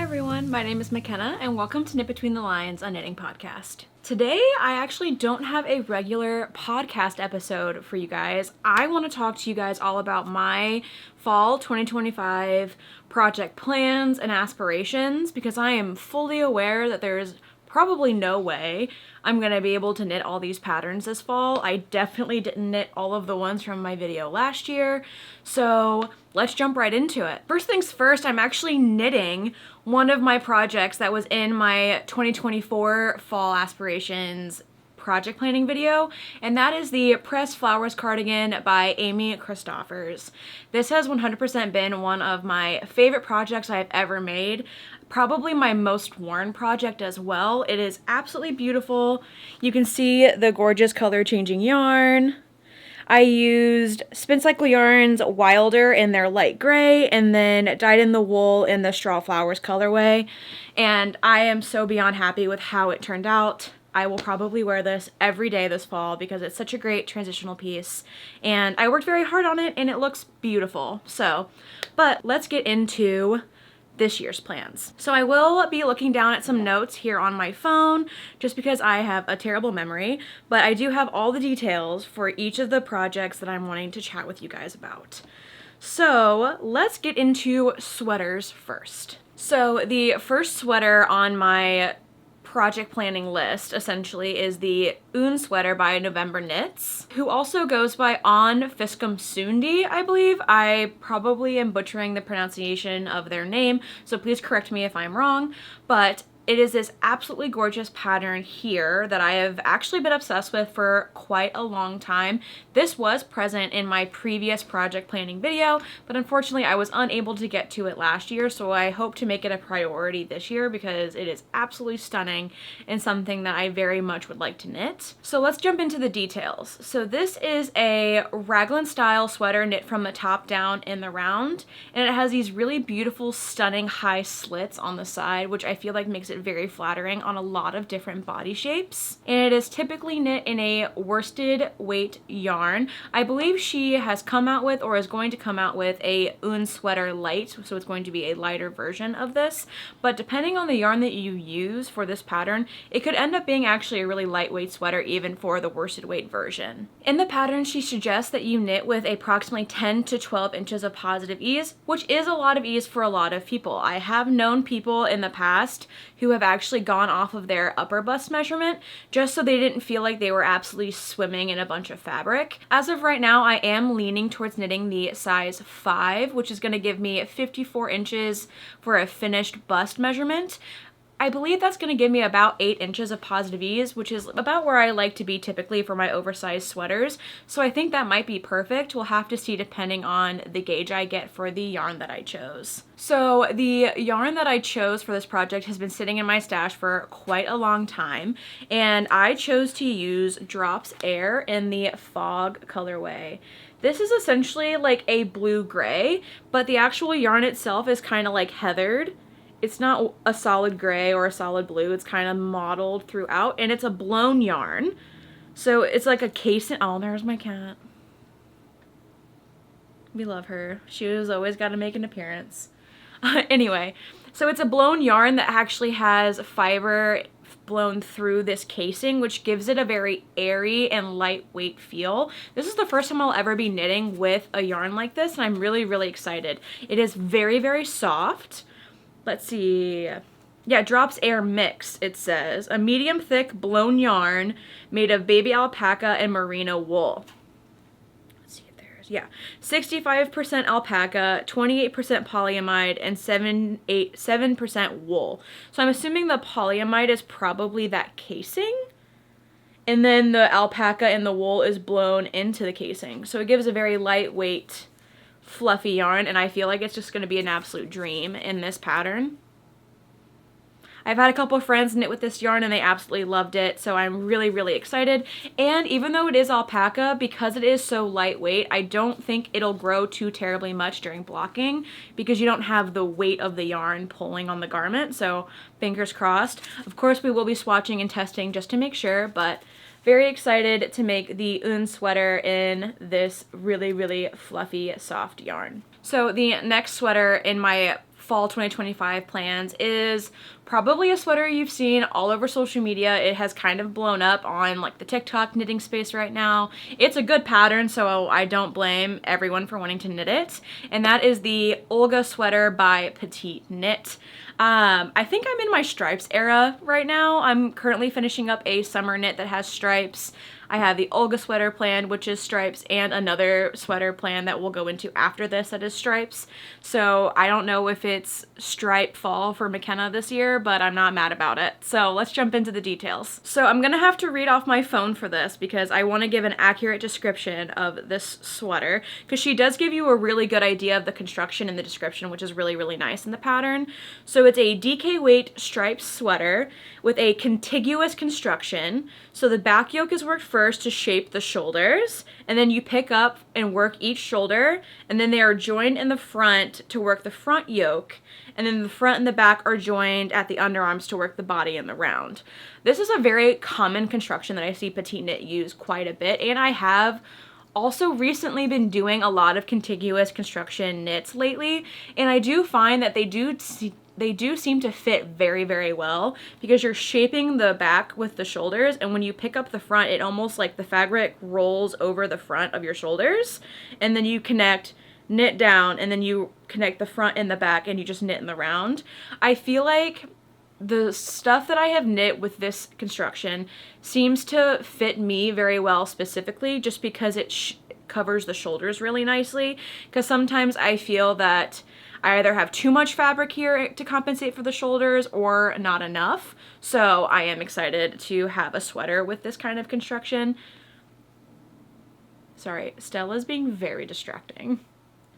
everyone, my name is McKenna and welcome to Knit Between the Lines, a knitting podcast. Today, I actually don't have a regular podcast episode for you guys. I want to talk to you guys all about my fall 2025 project plans and aspirations because I am fully aware that there's probably no way I'm going to be able to knit all these patterns this fall. I definitely didn't knit all of the ones from my video last year, so let's jump right into it. First things first, I'm actually knitting one of my projects that was in my 2024 fall aspirations project planning video, and that is the Pressed Flowers cardigan by Amy Christoffers. This has 100% been one of my favorite projects I've ever made. Probably my most worn project as well. It is absolutely beautiful. You can see the gorgeous color changing yarn. I used Spincycle Yarns Wilder in their light gray and then dyed in the wool in the Straw Flowers colorway. And I am so beyond happy with how it turned out. I will probably wear this every day this fall because it's such a great transitional piece. And I worked very hard on it and it looks beautiful. But let's get into this year's plans. So I will be looking down at some notes here on my phone just because I have a terrible memory, but I do have all the details for each of the projects that I'm wanting to chat with you guys about. So let's get into sweaters first. So the first sweater on my project planning list essentially is the Un sweater by NovemberKnits, who also goes by On Fiskum Sunde, I believe. I probably am butchering the pronunciation of their name, so please correct me if I'm wrong, but it is this absolutely gorgeous pattern here that I have actually been obsessed with for quite a long time. This was present in my previous project planning video, but unfortunately I was unable to get to it last year, so I hope to make it a priority this year because it is absolutely stunning and something that I very much would like to knit. So let's jump into the details. So this is a raglan style sweater knit from the top down in the round, and it has these really beautiful, stunning high slits on the side, which I feel like makes it very flattering on a lot of different body shapes. And it is typically knit in a worsted weight yarn. I believe she has come out with or is going to come out with a Un sweater light, so it's going to be a lighter version of this, but depending on the yarn that you use for this pattern, it could end up being actually a really lightweight sweater even for the worsted weight version. In the pattern, she suggests that you knit with approximately 10 to 12 inches of positive ease, which is a lot of ease for a lot of people. I have known people in the past who have actually gone off of their upper bust measurement just so they didn't feel like they were absolutely swimming in a bunch of fabric. As of right now, I am leaning towards knitting the size 5, which is going to give me 54 inches for a finished bust measurement. I believe that's going to give me about 8 inches of positive ease, which is about where I like to be typically for my oversized sweaters. So I think that might be perfect. We'll have to see depending on the gauge I get for the yarn that I chose. So the yarn that I chose for this project has been sitting in my stash for quite a long time, and I chose to use Drops Air in the Fog colorway. This is essentially like a blue-gray, but the actual yarn itself is kind of like heathered. It's not a solid gray or a solid blue. It's kind of mottled throughout, and it's a blown yarn. So it's like a casing. Oh, there's my cat. We love her. She was always got to make an appearance. Anyway, so it's a blown yarn that actually has fiber blown through this casing, which gives it a very airy and lightweight feel. This is the first time I'll ever be knitting with a yarn like this, and I'm really, really excited. It is very, very soft. Let's see. Yeah, Drops Air Mix, it says. A medium thick blown yarn made of baby alpaca and merino wool. Let's see if there's, yeah. 65% alpaca, 28% polyamide, and 7% wool. So I'm assuming the polyamide is probably that casing. And then the alpaca and the wool is blown into the casing. So it gives a very lightweight, fluffy yarn, and I feel like it's just going to be an absolute dream in this pattern. I've had a couple of friends knit with this yarn and they absolutely loved it, so I'm really, really excited. And even though it is alpaca, because it is so lightweight, I don't think it'll grow too terribly much during blocking because you don't have the weight of the yarn pulling on the garment, so fingers crossed. Of course, we will be swatching and testing just to make sure, but very excited to make the Un sweater in this really, really fluffy, soft yarn. So the next sweater in my fall 2025 plans is probably a sweater you've seen all over social media. It has kind of blown up on like the TikTok knitting space right now. It's a good pattern, so I don't blame everyone for wanting to knit it. And that is the Olga sweater by PetiteKnit. I think I'm in my stripes era right now. I'm currently finishing up a summer knit that has stripes. I have the Olga sweater planned, which is stripes, and another sweater planned that we'll go into after this that is stripes. So I don't know if it's stripe fall for McKenna this year, but I'm not mad about it. So let's jump into the details. So I'm gonna have to read off my phone for this because I want to give an accurate description of this sweater, because she does give you a really good idea of the construction in the description, which is really, really nice in the pattern. So it's a DK weight striped sweater with a contiguous construction. So the back yoke is worked first to shape the shoulders, and then you pick up and work each shoulder, and then they are joined in the front to work the front yoke, and then the front and the back are joined at the underarms to work the body and the round. This is a very common construction that I see PetiteKnit use quite a bit, and I have also recently been doing a lot of contiguous construction knits lately, and I do find that they do seem to fit very, very well because you're shaping the back with the shoulders, and when you pick up the front, it almost like the fabric rolls over the front of your shoulders, and then you knit down, and then you connect the front and the back, and you just knit in the round. I feel like the stuff that I have knit with this construction seems to fit me very well specifically just because it covers the shoulders really nicely, because sometimes I feel that I either have too much fabric here to compensate for the shoulders or not enough. So I am excited to have a sweater with this kind of construction. Sorry, Stella's being very distracting.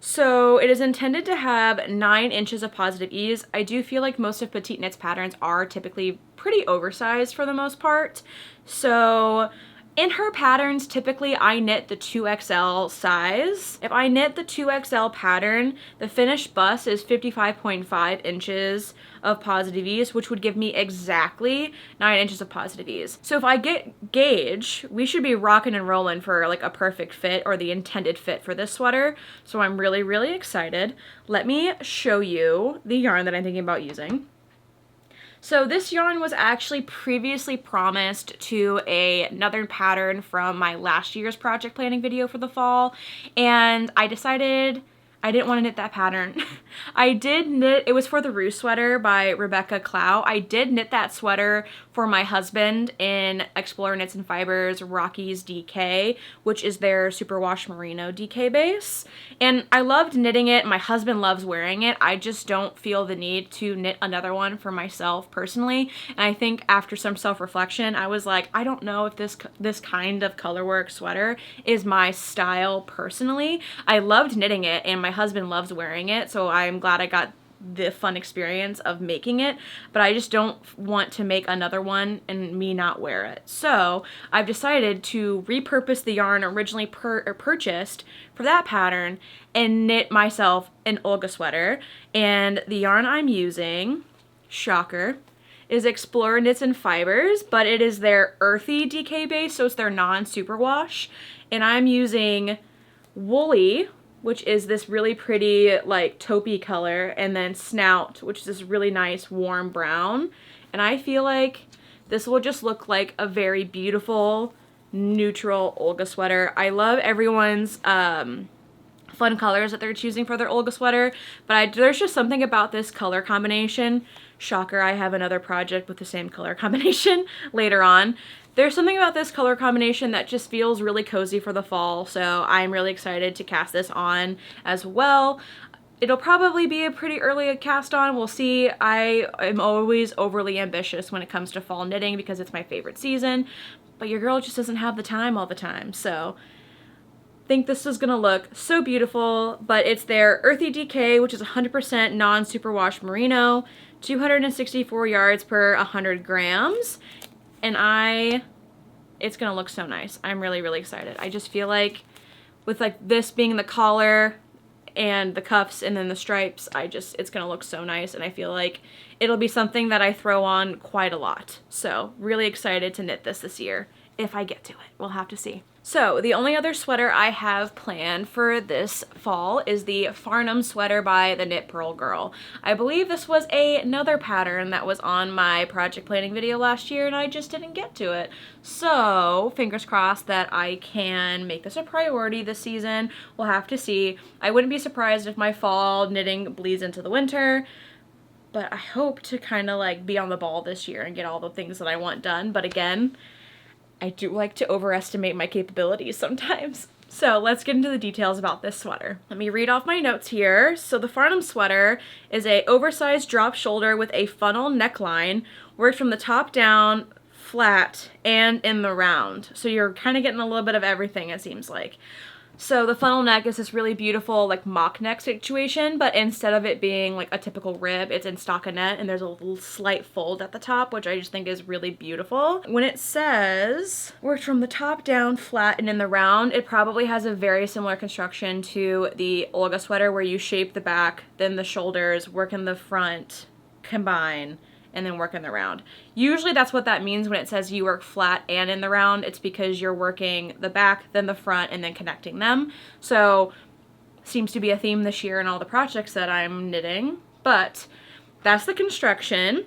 So it is intended to have 9 inches of positive ease. I do feel like most of PetiteKnit's patterns are typically pretty oversized for the most part. So in her patterns, typically I knit the 2XL size. If I knit the 2XL pattern, the finished bust is 55.5 inches of positive ease, which would give me exactly 9 inches of positive ease. So if I get gauge, we should be rocking and rolling for like a perfect fit, or the intended fit for this sweater. So I'm really, really excited. Let me show you the yarn that I'm thinking about using. So this yarn was actually previously promised to another pattern from my last year's project planning video for the fall, and I decided I didn't want to knit that pattern. I did knit, it was for the Rue sweater by Rebecca Clow. I did knit that sweater for my husband in Explorer Knits and Fibers Rockies DK, which is their superwash merino DK base. And I loved knitting it. My husband loves wearing it. I just don't feel the need to knit another one for myself personally. And I think after some self-reflection, I was like, I don't know if this kind of colorwork sweater is my style personally. I loved knitting it, and my husband loves wearing it, so I'm glad I got the fun experience of making it, but I just don't want to make another one and me not wear it. So I've decided to repurpose the yarn originally purchased for that pattern and knit myself an Olga sweater. And the yarn I'm using, shocker, is Explorer Knits and Fibers, but it is their earthy DK base, so it's their non-superwash. And I'm using Woolly, which is this really pretty like taupey color, and then Snout, which is this really nice warm brown. And I feel like this will just look like a very beautiful neutral Olga sweater. I love everyone's fun colors that they're choosing for their Olga sweater, but there's just something about this color combination. Shocker, I have another project with the same color combination later on. There's something about this color combination that just feels really cozy for the fall, so I'm really excited to cast this on as well. It'll probably be a pretty early cast on. We'll see. I am always overly ambitious when it comes to fall knitting because it's my favorite season, but your girl just doesn't have the time all the time, so I think this is gonna look so beautiful. But it's their Earthy DK, which is 100% non-superwash merino, 264 yards per 100 grams. And it's gonna look so nice. I'm really, really excited. I just feel like with like this being the collar and the cuffs and then the stripes, it's gonna look so nice, and I feel like it'll be something that I throw on quite a lot. So really excited to knit this year if I get to it. We'll have to see. So the only other sweater I have planned for this fall is the Farnham sweater by the Knit Purl Girl. I believe this was another pattern that was on my project planning video last year and I just didn't get to it. So fingers crossed that I can make this a priority this season. We'll have to see. I wouldn't be surprised if my fall knitting bleeds into the winter, but I hope to kind of like be on the ball this year and get all the things that I want done. But again, I do like to overestimate my capabilities sometimes. So let's get into the details about this sweater. Let me read off my notes here. So the Farnham sweater is a oversized drop shoulder with a funnel neckline, worked from the top down, flat, and in the round. So you're kind of getting a little bit of everything, it seems like. So the funnel neck is this really beautiful like mock neck situation, but instead of it being like a typical rib, it's in stockinette and there's a little slight fold at the top, which I just think is really beautiful. When it says worked from the top down, flat, and in the round, it probably has a very similar construction to the Olga sweater where you shape the back, then the shoulders, work in the front, combine, and then work in the round. Usually that's what that means when it says you work flat and in the round. It's because you're working the back, then the front, and then connecting them. So seems to be a theme this year in all the projects that I'm knitting. But that's the construction.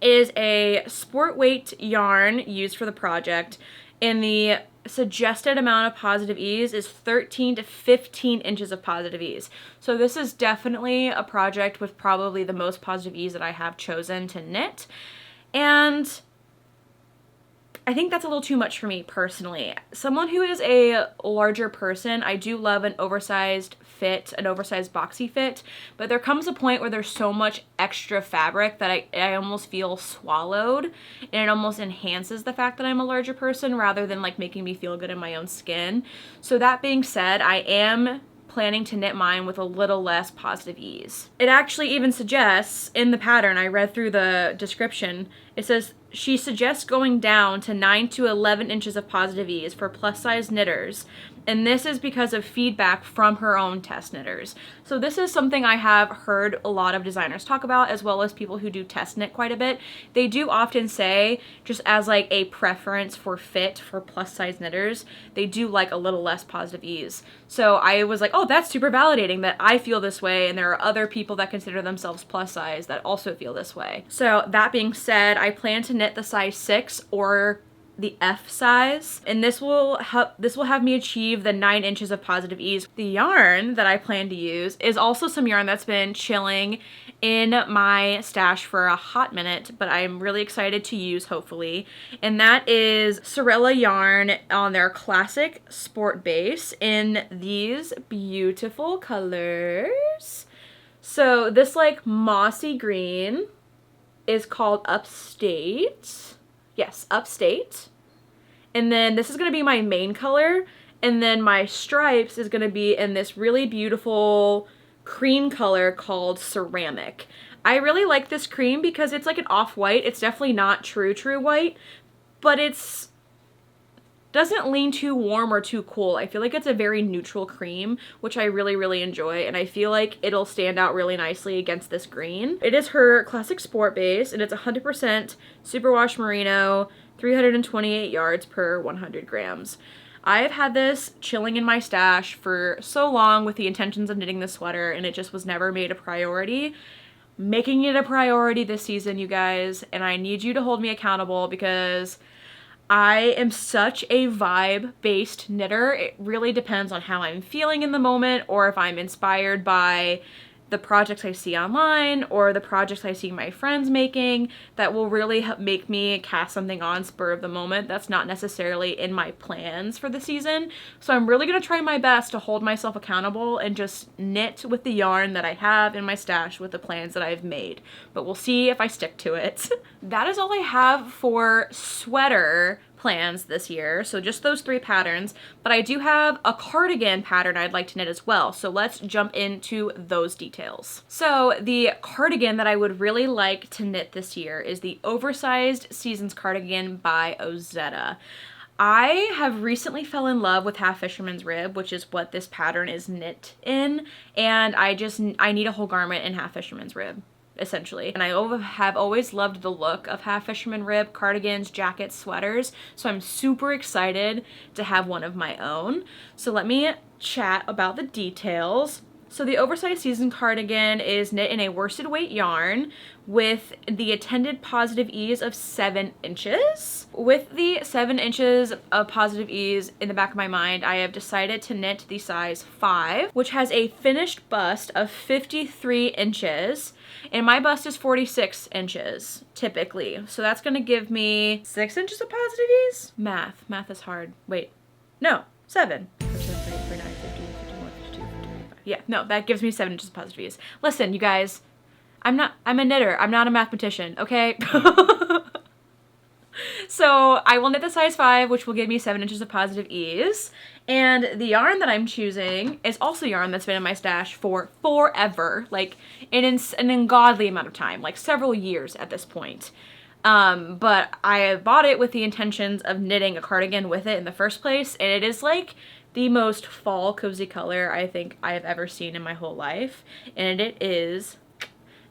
It is a sport weight yarn used for the project, and the suggested amount of positive ease is 13 to 15 inches of positive ease. So this is definitely a project with probably the most positive ease that I have chosen to knit. And I think that's a little too much for me personally. Someone who is a larger person, I do love an oversized fit, an oversized boxy fit, but there comes a point where there's so much extra fabric that I almost feel swallowed, and it almost enhances the fact that I'm a larger person rather than like making me feel good in my own skin. So that being said, I am planning to knit mine with a little less positive ease. It actually even suggests in the pattern, I read through the description, it says she suggests going down to 9 to 11 inches of positive ease for plus size knitters. And this is because of feedback from her own test knitters. So this is something I have heard a lot of designers talk about, as well as people who do test knit quite a bit. They do often say, just as like a preference for fit for plus size knitters, they do like a little less positive ease. So I was like, oh, that's super validating that I feel this way, and there are other people that consider themselves plus size that also feel this way. So that being said, I plan to knit the size 6 or the F size, and this will have me achieve the 9 inches of positive ease. The yarn that I plan to use is also some yarn that's been chilling in my stash for a hot minute, but I'm really excited to use, hopefully, and that is Sewrella Yarn on their classic sport base in these beautiful colors. So this like mossy green is called Upstate. Yes, Upstate. And then this is going to be my main color. And then my stripes is going to be in this really beautiful cream color called Ceramic. I really like this cream because it's like an off-white. It's definitely not true white, but it's doesn't lean too warm or too cool. I feel like it's a very neutral cream, which I really, really enjoy, and I feel like it'll stand out really nicely against this green. It is her classic sport base, and it's 100% superwash merino, 328 yards per 100 grams. I've had this chilling in my stash for so long with the intentions of knitting this sweater, and it just was never made a priority. Making it a priority this season, you guys, and I need you to hold me accountable because I am such a vibe-based knitter. It really depends on how I'm feeling in the moment, or if I'm inspired by the projects I see online or the projects I see my friends making that will really help make me cast something on spur of the moment that's not necessarily in my plans for the season. So I'm really going to try my best to hold myself accountable and just knit with the yarn that I have in my stash with the plans that I've made. But we'll see if I stick to it. That is all I have for sweater plans this year, so just those 3 patterns, but I do have a cardigan pattern I'd like to knit as well, so let's jump into those details. So the cardigan that I would really like to knit this year is the Oversized Seasons Cardigan by Ozetta. I have recently fell in love with Half Fisherman's Rib, which is what this pattern is knit in, and I need a whole garment in Half Fisherman's Rib. essentially. And I have always loved the look of half fisherman rib cardigans, jackets, sweaters. So I'm super excited to have one of my own. So let me chat about the details. So the oversized season cardigan is knit in a worsted weight yarn with the intended positive ease of 7 inches. With the 7 inches of positive ease in the back of my mind, I have decided to knit the size 5, which has a finished bust of 53 inches, and my bust is 46 inches, typically. So that's gonna give me 6 inches of positive ease? Math is hard. Wait, no, 7. Yeah, no, that gives me 7 inches of positive ease. Listen, you guys, I'm a knitter. I'm not a mathematician, okay? So I will knit the size 5, which will give me 7 inches of positive ease. And the yarn that I'm choosing is also yarn that's been in my stash for forever, like an ungodly amount of time, like several years at this point. But I bought it with the intentions of knitting a cardigan with it in the first place, and it is like the most fall cozy color I think I have ever seen in my whole life. And it is,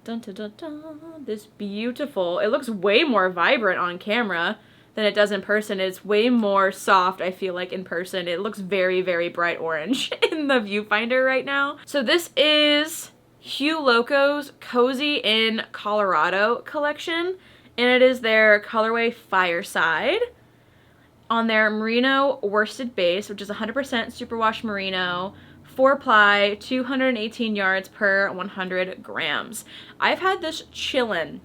dun, dun, dun, dun, this beautiful, it looks way more vibrant on camera than it does in person. It's way more soft, I feel like, in person. It looks very, very bright orange in the viewfinder right now. So this is Hue Loco's Cozy in Colorado collection, and it is their colorway Fireside on their merino worsted base, which is 100% superwash merino, 4-ply, 218 yards per 100 grams. I've had this chillin'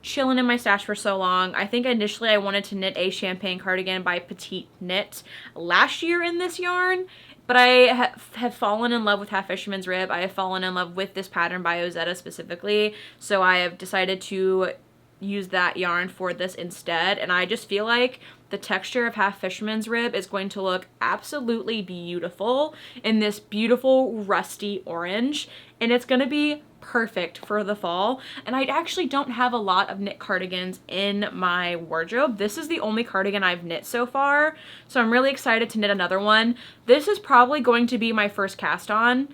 in my stash for so long. I think initially I wanted to knit a champagne cardigan by PetiteKnit last year in this yarn, but I have fallen in love with Half Fisherman's Rib. I have fallen in love with this pattern by Ozetta specifically, so I have decided to use that yarn for this instead, and I just feel like the texture of Half Fisherman's Rib is going to look absolutely beautiful in this beautiful rusty orange, and it's going to be perfect for the fall. And I actually don't have a lot of knit cardigans in my wardrobe. This is the only cardigan I've knit so far, so I'm really excited to knit another one. This is probably going to be my first cast on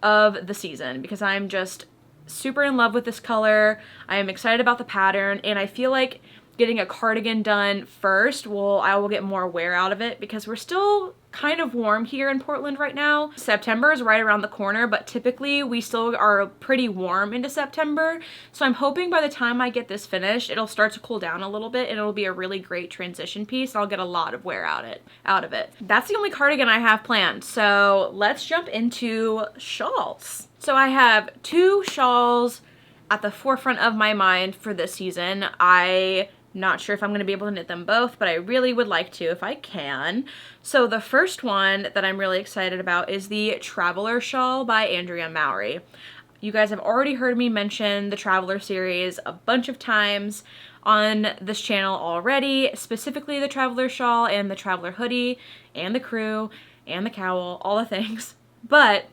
of the season because I'm just super in love with this color. I am excited about the pattern, and I feel like getting a cardigan done first, I will get more wear out of it because we're still kind of warm here in Portland right now. September is right around the corner, but typically we still are pretty warm into September. So I'm hoping by the time I get this finished, it'll start to cool down a little bit and it'll be a really great transition piece. I'll get a lot of wear out of it. That's the only cardigan I have planned. So let's jump into shawls. So I have 2 shawls at the forefront of my mind for this season. Not sure if I'm going to be able to knit them both, but I really would like to if I can. So the first one that I'm really excited about is the Traveler Shawl by Andrea Mowry. You guys have already heard me mention the Traveler series a bunch of times on this channel already, specifically the Traveler Shawl and the Traveler Hoodie and the crew and the cowl, all the things. But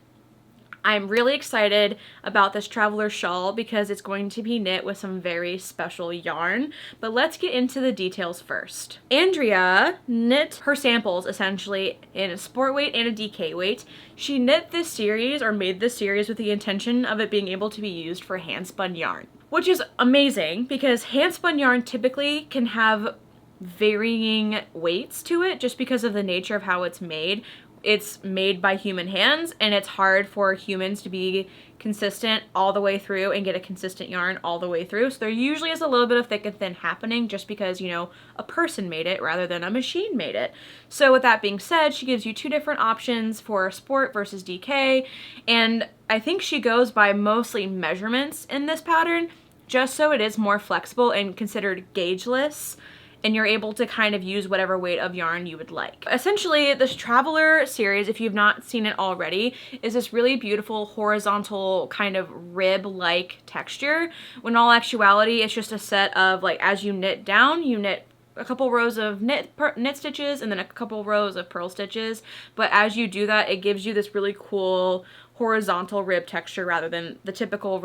I'm really excited about this Traveler Shawl because it's going to be knit with some very special yarn. But let's get into the details first. Andrea knit her samples essentially in a sport weight and a DK weight. She knit this series or made this series with the intention of it being able to be used for hand spun yarn, which is amazing because hand spun yarn typically can have varying weights to it just because of the nature of how it's made. It's made by human hands, and it's hard for humans to be consistent all the way through and get a consistent yarn all the way through. So there usually is a little bit of thick and thin happening just because, you know, a person made it rather than a machine made it. So with that being said, she gives you 2 different options for sport versus DK, and I think she goes by mostly measurements in this pattern just so it is more flexible and considered gaugeless, and you're able to kind of use whatever weight of yarn you would like. Essentially, this Traveler series, if you've not seen it already, is this really beautiful horizontal kind of rib-like texture, when in all actuality, it's just a set of, like, as you knit down, you knit a couple rows of knit stitches and then a couple rows of purl stitches, but as you do that, it gives you this really cool horizontal rib texture rather than the typical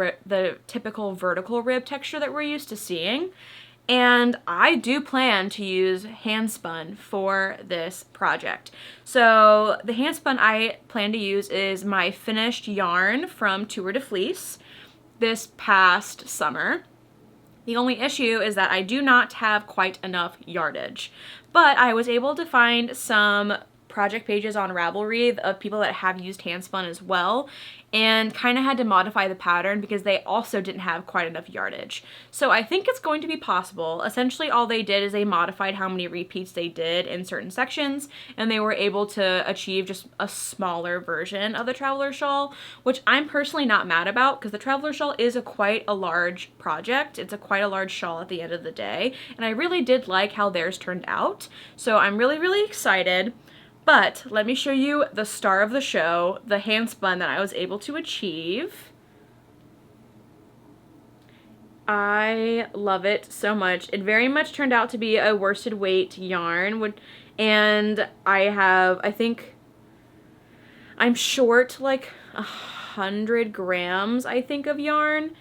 vertical rib texture that we're used to seeing. And I do plan to use hand spun for this project. So the hand spun I plan to use is my finished yarn from Tour de Fleece. this past summer. The only issue is that I do not have quite enough yardage, but I was able to find some project pages on Ravelry of people that have used handspun as well, and kind of had to modify the pattern because they also didn't have quite enough yardage. So I think it's going to be possible. Essentially all they did is they modified how many repeats they did in certain sections, and they were able to achieve just a smaller version of the Traveler Shawl, which I'm personally not mad about because the Traveler Shawl is quite a large project. It's quite a large shawl at the end of the day, and I really did like how theirs turned out. So I'm really, really excited. But let me show you the star of the show, the handspun that I was able to achieve. I love it so much. It very much turned out to be a worsted weight yarn, and I think I'm short like 100 grams, I think, of yarn.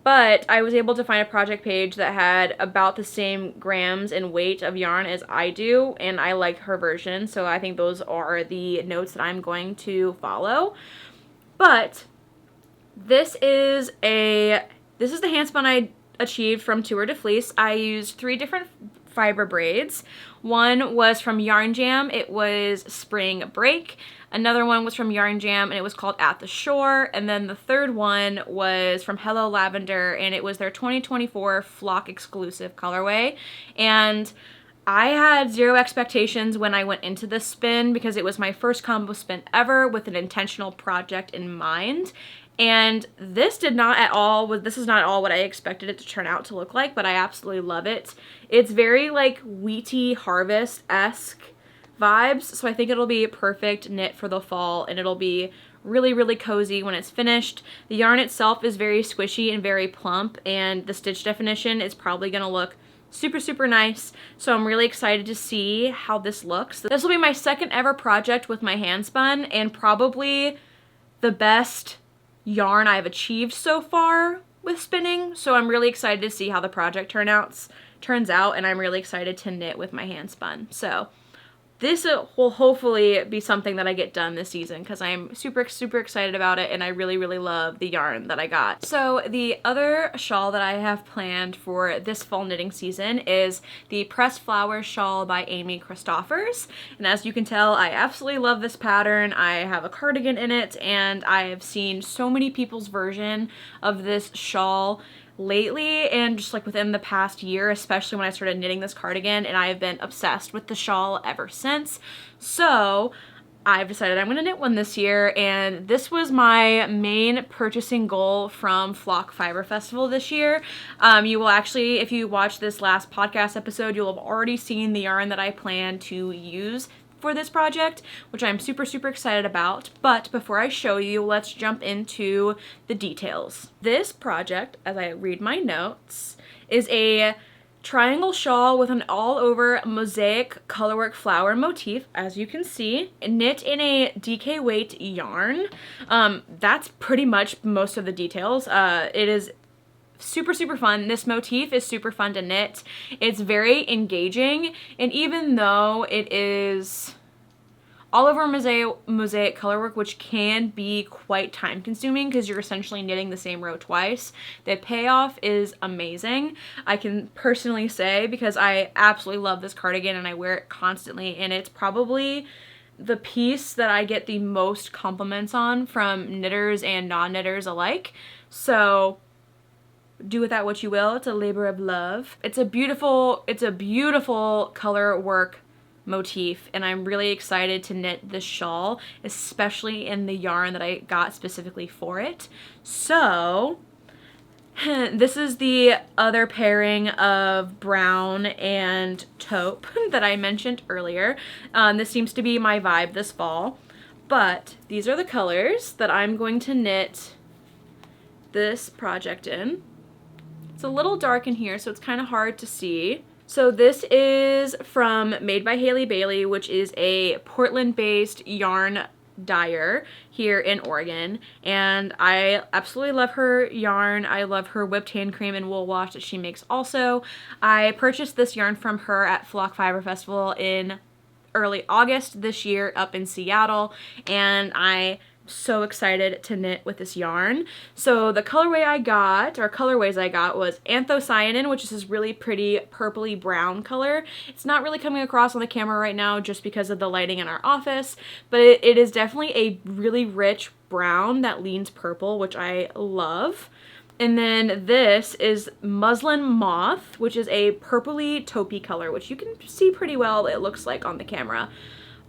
But I was able to find a project page that had about the same grams and weight of yarn as I do, and I like her version, so I think those are the notes that I'm going to follow. But this is the handspun I achieved from Tour de Fleece. I used 3 different fiber braids. One was from Yarn Jam. It was Spring Break. Another one was from Yarn Jam, and it was called At the Shore. And then the third one was from Hello Lavender, and it was their 2024 Flock exclusive colorway. And I had zero expectations when I went into this spin because it was my first combo spin ever with an intentional project in mind. And this is not at all what I expected it to turn out to look like, but I absolutely love it. It's very like wheaty harvest-esque vibes, so I think it'll be a perfect knit for the fall, and it'll be really, really cozy when it's finished. The yarn itself is very squishy and very plump, and the stitch definition is probably going to look super, super nice, so I'm really excited to see how this looks. This will be my second ever project with my handspun, and probably the best yarn I've achieved so far with spinning, so I'm really excited to see how the project turns out, and I'm really excited to knit with my handspun. So this will hopefully be something that I get done this season because I'm super, super excited about it, and I really, really love the yarn that I got. So the other shawl that I have planned for this fall knitting season is the Pressed Flower Shawl by Amy Christoffers. And as you can tell, I absolutely love this pattern. I have a cardigan in it, and I have seen so many people's version of this shawl lately, and just like within the past year, especially when I started knitting this cardigan, and I have been obsessed with the shawl ever since. So I've decided I'm gonna knit one this year, and this was my main purchasing goal from Flock Fiber Festival this year. You will actually, if you watch this last podcast episode, you'll have already seen the yarn that I plan to use for this project, which I'm super, super excited about. But before I show you, let's jump into the details. This project, as I read my notes, is a triangle shawl with an all-over mosaic colorwork flower motif, as you can see, knit in a DK weight yarn. That's pretty much most of the details. It is super, super fun. This motif is super fun to knit. It's very engaging, and even though it is all over mosaic colorwork, which can be quite time consuming because you're essentially knitting the same row twice, the payoff is amazing. I can personally say, because I absolutely love this cardigan and I wear it constantly, and it's probably the piece that I get the most compliments on from knitters and non-knitters alike. So do with that what you will. It's a labor of love. It's a beautiful color work motif, and I'm really excited to knit this shawl, especially in the yarn that I got specifically for it. So this is the other pairing of brown and taupe that I mentioned earlier. This seems to be my vibe this fall, but these are the colors that I'm going to knit this project in. It's a little dark in here, so it's kind of hard to see. So this is from Made by Haley Bailey, which is a Portland-based yarn dyer here in Oregon, and I absolutely love her yarn. I love her whipped hand cream and wool wash that she makes also. I purchased this yarn from her at Flock Fiber Festival in early August this year up in Seattle, and I so excited to knit with this yarn. So the colorways I got was Anthocyanin, which is this really pretty purpley brown color. It's not really coming across on the camera right now just because of the lighting in our office, but it is definitely a really rich brown that leans purple, which I love. And then this is Muslin Moth, which is a purpley taupey color, which you can see pretty well, it looks like on the camera.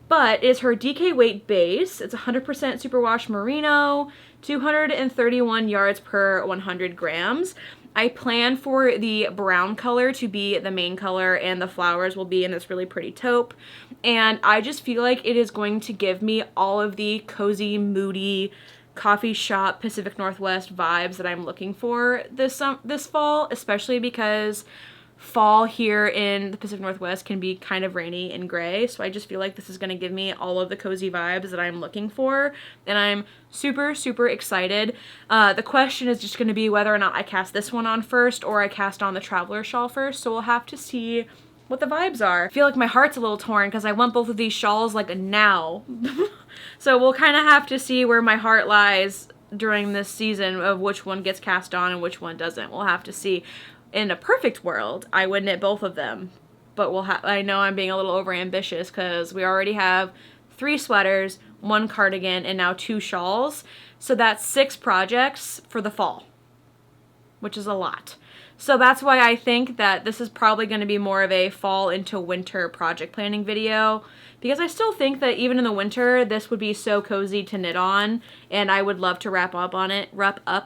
But it's her DK weight base. It's 100% superwash merino, 231 yards per 100 grams. I plan for the brown color to be the main color and the flowers will be in this really pretty taupe. And I just feel like it is going to give me all of the cozy, moody, coffee shop Pacific Northwest vibes that I'm looking for this fall, especially because fall here in the Pacific Northwest can be kind of rainy and gray, so I just feel like this is going to give me all of the cozy vibes that I'm looking for, and I'm super, super excited. The question is just going to be whether or not I cast this one on first or I cast on the Traveler Shawl first, so we'll have to see what the vibes are. I feel like my heart's a little torn because I want both of these shawls like now. So we'll kind of have to see where my heart lies during this season of which one gets cast on and which one doesn't. We'll have to see. In a perfect world, I would knit both of them, but I know I'm being a little overambitious because we already have 3 sweaters, 1 cardigan, and now 2 shawls. So that's 6 projects for the fall, which is a lot. So that's why I think that this is probably going to be more of a fall into winter project planning video, because I still think that even in the winter, this would be so cozy to knit on, and I would love to wrap up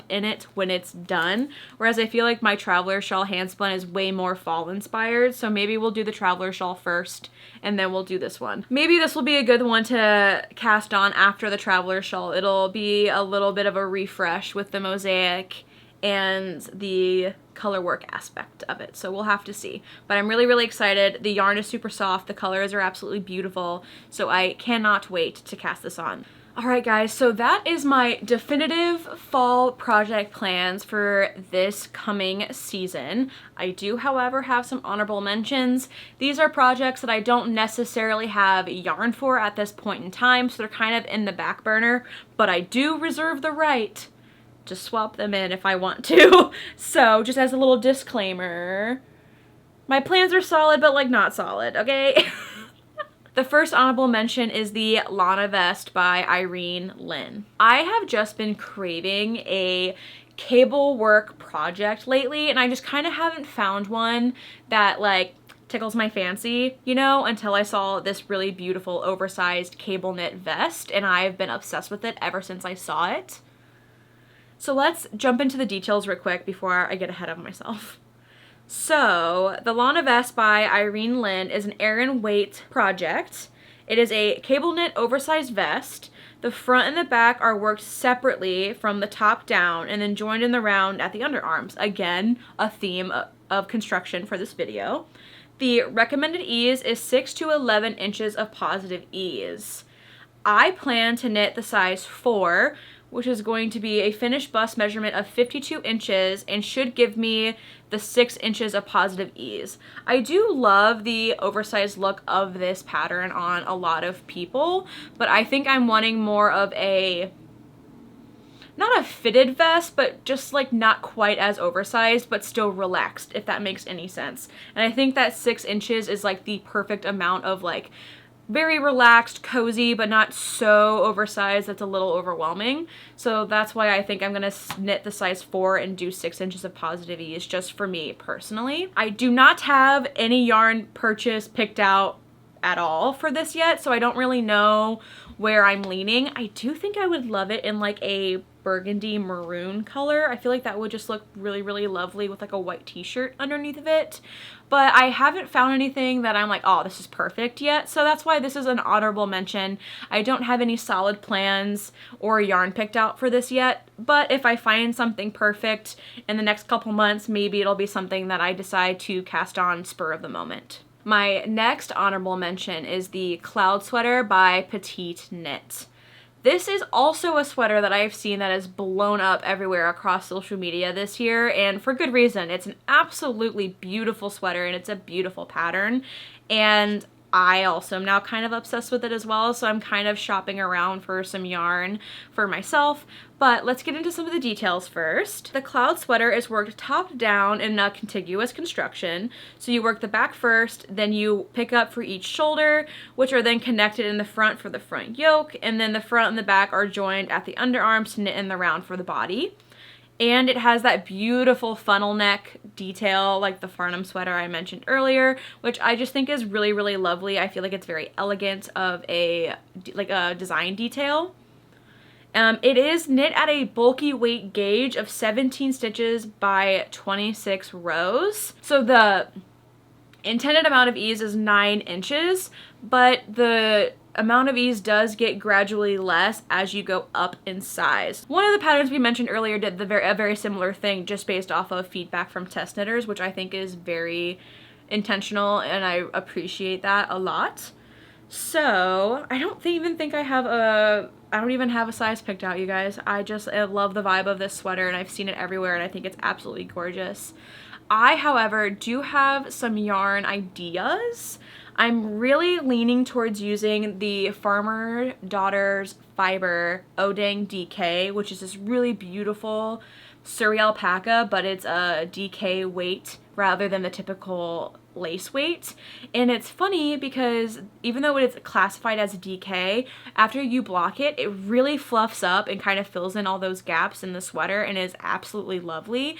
in it when it's done. Whereas I feel like my Traveler Shawl hand spun is way more fall inspired, so maybe we'll do the Traveler Shawl first, and then we'll do this one. Maybe this will be a good one to cast on after the Traveler Shawl. It'll be a little bit of a refresh with the mosaic and the color work aspect of it, so we'll have to see. But I'm really, really excited. The yarn is super soft, the colors are absolutely beautiful, so I cannot wait to cast this on. Alright guys, so that is my definitive fall project plans for this coming season. I do, however, have some honorable mentions. These are projects that I don't necessarily have yarn for at this point in time, so they're kind of in the back burner, but I do reserve the right to swap them in if I want to. So just as a little disclaimer, my plans are solid, but like not solid, okay? The first honorable mention is the Lana vest by Irene Lynn. I have just been craving a cable work project lately, and I just kind of haven't found one that like tickles my fancy, you know, until I saw this really beautiful oversized cable knit vest, and I've been obsessed with it ever since I saw it. So let's jump into the details real quick before I get ahead of myself. So the Lana vest by Irene Lynn is an Aran weight project. It is a cable knit oversized vest. The front and the back are worked separately from the top down and then joined in the round at the underarms. Again, a theme of construction for this video. The recommended ease is 6 to 11 inches of positive ease. I plan to knit the size 4, which is going to be a finished bust measurement of 52 inches and should give me the 6 inches of positive ease. I do love the oversized look of this pattern on a lot of people, but I think I'm wanting more of a, not a fitted vest, but just like not quite as oversized, but still relaxed, if that makes any sense. And I think that 6 inches is like the perfect amount of like very relaxed, cozy, but not so oversized that's a little overwhelming. So that's why I think I'm gonna knit the size 4 and do 6 inches of positive ease just for me personally. I do not have any yarn purchase picked out at all for this yet, so I don't really know where I'm leaning. I do think I would love it in like a burgundy maroon color. I feel like that would just look really, really lovely with like a white t-shirt underneath of it. But I haven't found anything that I'm like, oh, this is perfect yet. So that's why this is an honorable mention. I don't have any solid plans or yarn picked out for this yet. But if I find something perfect in the next couple months, maybe it'll be something that I decide to cast on spur of the moment. My next honorable mention is the Cloud Sweater by PetiteKnit. This is also a sweater that I have seen that has blown up everywhere across social media this year, and for good reason. It's an absolutely beautiful sweater and it's a beautiful pattern, and I also am now kind of obsessed with it as well, so I'm kind of shopping around for some yarn for myself. But let's get into some of the details first. The cloud sweater is worked top down in a contiguous construction. So you work the back first, then you pick up for each shoulder, which are then connected in the front for the front yoke, and then the front and the back are joined at the underarms to knit in the round for the body. And it has that beautiful funnel neck detail like the Farnham sweater I mentioned earlier, which I just think is really, really lovely. I feel like it's very elegant of a design detail. It is knit at a bulky weight gauge of 17 stitches by 26 rows. So the intended amount of ease is 9 inches, but the amount of ease does get gradually less as you go up in size. One of the patterns we mentioned earlier did a very similar thing just based off of feedback from test knitters, which I think is very intentional and I appreciate that a lot. So I don't even think I don't even have a size picked out, you guys. I love the vibe of this sweater and I've seen it everywhere and I think it's absolutely gorgeous. I, however, do have some yarn ideas. I'm really leaning towards using the Farmer Daughters Fiber Odang DK, which is this really beautiful Surrey alpaca, but it's a DK weight rather than the typical lace weight. And it's funny because even though it's classified as a DK, after you block it, it really fluffs up and kind of fills in all those gaps in the sweater and is absolutely lovely.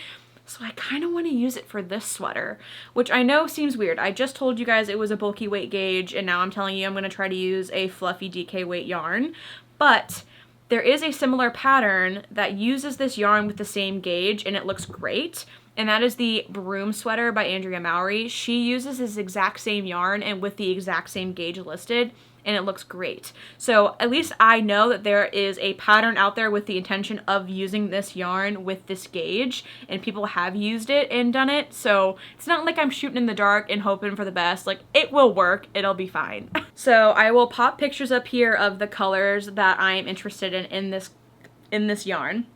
So I kind of want to use it for this sweater, which I know seems weird. I just told you guys it was a bulky weight gauge, and now I'm telling you I'm going to try to use a fluffy DK weight yarn. But there is a similar pattern that uses this yarn with the same gauge, and it looks great. And that is the Broom Sweater by Andrea Mowry. She uses this exact same yarn and with the exact same gauge listed, and it looks great. So at least I know that there is a pattern out there with the intention of using this yarn with this gauge, and people have used it and done it. So it's not like I'm shooting in the dark and hoping for the best. Like, it will work, it'll be fine. So I will pop pictures up here of the colors that I'm interested in this yarn.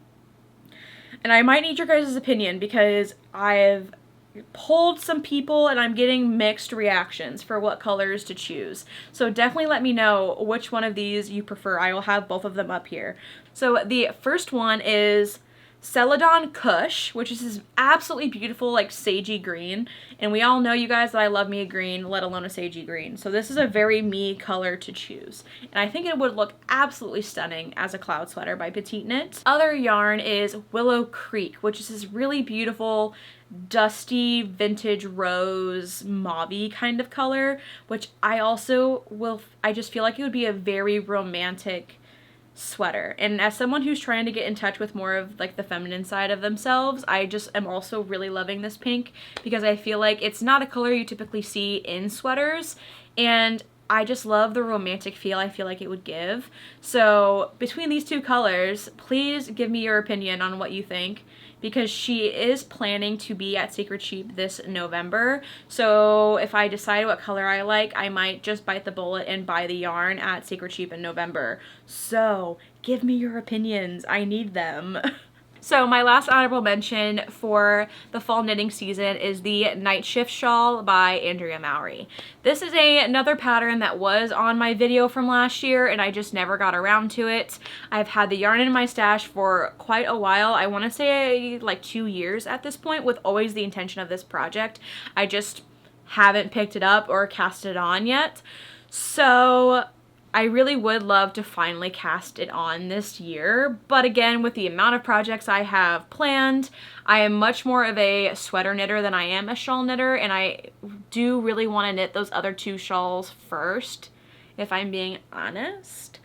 And I might need your guys' opinion because I've polled some people and I'm getting mixed reactions for what colors to choose. So definitely let me know which one of these you prefer. I will have both of them up here. So the first one is Celadon Kush, which is this absolutely beautiful like sagey green. And we all know, you guys, that I love me a green, let alone a sagey green. So this is a very me color to choose. And I think it would look absolutely stunning as a cloud sweater by PetiteKnit. Other yarn is Willow Creek, which is this really beautiful dusty vintage rose mauve-y kind of color, which I just feel like it would be a very romantic sweater. And as someone who's trying to get in touch with more of like the feminine side of themselves, I just am also really loving this pink because I feel like it's not a color you typically see in sweaters, and I just love the romantic feel I feel like it would give. So between these two colors, please give me your opinion on what you think, because she is planning to be at Sacred Sheep this November. So if I decide what color I like, I might just bite the bullet and buy the yarn at Sacred Sheep in November. So give me your opinions. I need them. So my last honorable mention for the fall knitting season is the Nightshift Shawl by Andrea Mowry. This is another pattern that was on my video from last year and I just never got around to it. I've had the yarn in my stash for quite a while. I want to say like 2 years at this point, with always the intention of this project. I just haven't picked it up or cast it on yet. So I really would love to finally cast it on this year, but again, with the amount of projects I have planned, I am much more of a sweater knitter than I am a shawl knitter, and I do really want to knit those other 2 shawls first, if I'm being honest.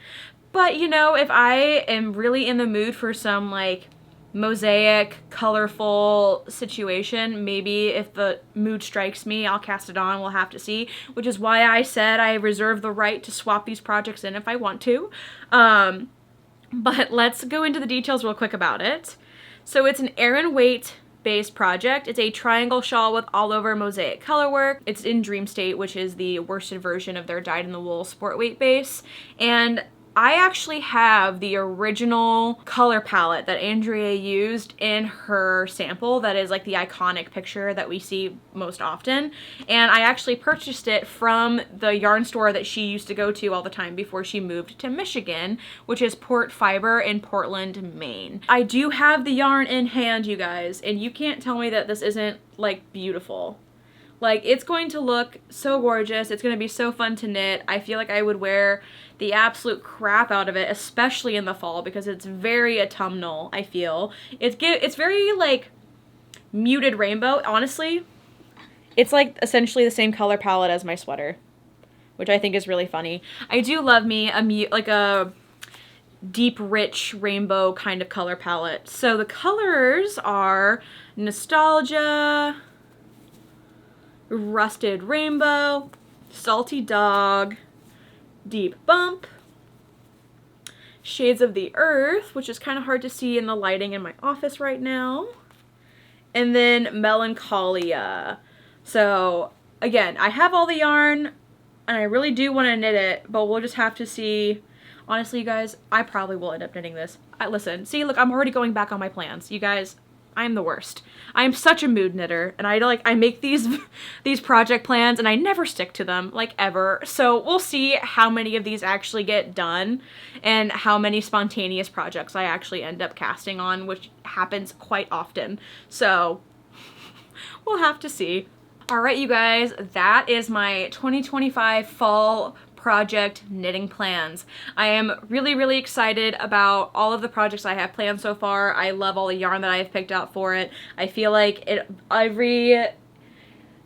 But you know, if I am really in the mood for some like mosaic, colorful situation, maybe if the mood strikes me, I'll cast it on. We'll have to see, which is why I said I reserve the right to swap these projects in if I want to. But let's go into the details real quick about it. So it's an Aran weight based project. It's a triangle shawl with all over mosaic colorwork. It's in Dream State, which is the worsted version of their dyed in the wool sport weight base. And I actually have the original color palette that Andrea used in her sample that is like the iconic picture that we see most often. And I actually purchased it from the yarn store that she used to go to all the time before she moved to Michigan, which is Port Fiber in Portland, Maine. I do have the yarn in hand, you guys, and you can't tell me that this isn't like beautiful. Like, it's going to look so gorgeous. It's going to be so fun to knit. I feel like I would wear the absolute crap out of it, especially in the fall, because it's very autumnal, I feel. It's very, like, muted rainbow. Honestly, it's, like, essentially the same color palette as my sweater, which I think is really funny. I do love me a deep, rich rainbow kind of color palette. So the colors are Nostalgia, Rusted Rainbow, Salty Dog, Deep Bump, Shades of the Earth, which is kind of hard to see in the lighting in my office right now, and then Melancholia. So again, I have all the yarn and I really do want to knit it, but we'll just have to see. Honestly, you guys, I probably will end up knitting this. Listen, see, look, I'm already going back on my plans. You guys, I'm the worst. I'm such a mood knitter, and I make these project plans and I never stick to them, like, ever. So we'll see how many of these actually get done and how many spontaneous projects I actually end up casting on, which happens quite often. So we'll have to see. All right, you guys, that is my 2025 fall project knitting plans. I am really, really excited about all of the projects I have planned so far. I love all the yarn that I have picked out for it. I feel like every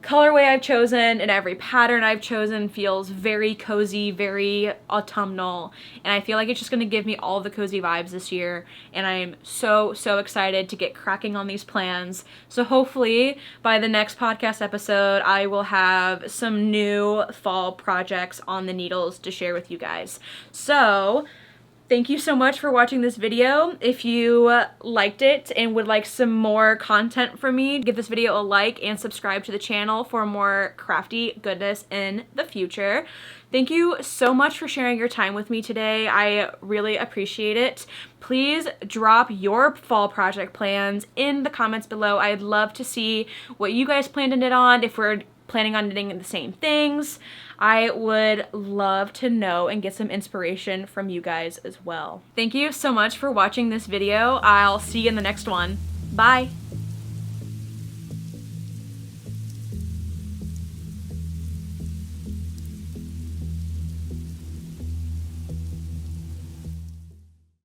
colorway I've chosen and every pattern I've chosen feels very cozy, very autumnal, and I feel like it's just going to give me all the cozy vibes this year, and I'm so excited to get cracking on these plans. So hopefully by the next podcast episode I will have some new fall projects on the needles to share with you guys. So thank you so much for watching this video. If you liked it and would like some more content from me, give this video a like and subscribe to the channel for more crafty goodness in the future. Thank you so much for sharing your time with me today. I really appreciate it. Please drop your fall project plans in the comments below. I'd love to see what you guys plan to knit on, if we're planning on knitting the same things. I would love to know and get some inspiration from you guys as well. Thank you so much for watching this video. I'll see you in the next one. Bye!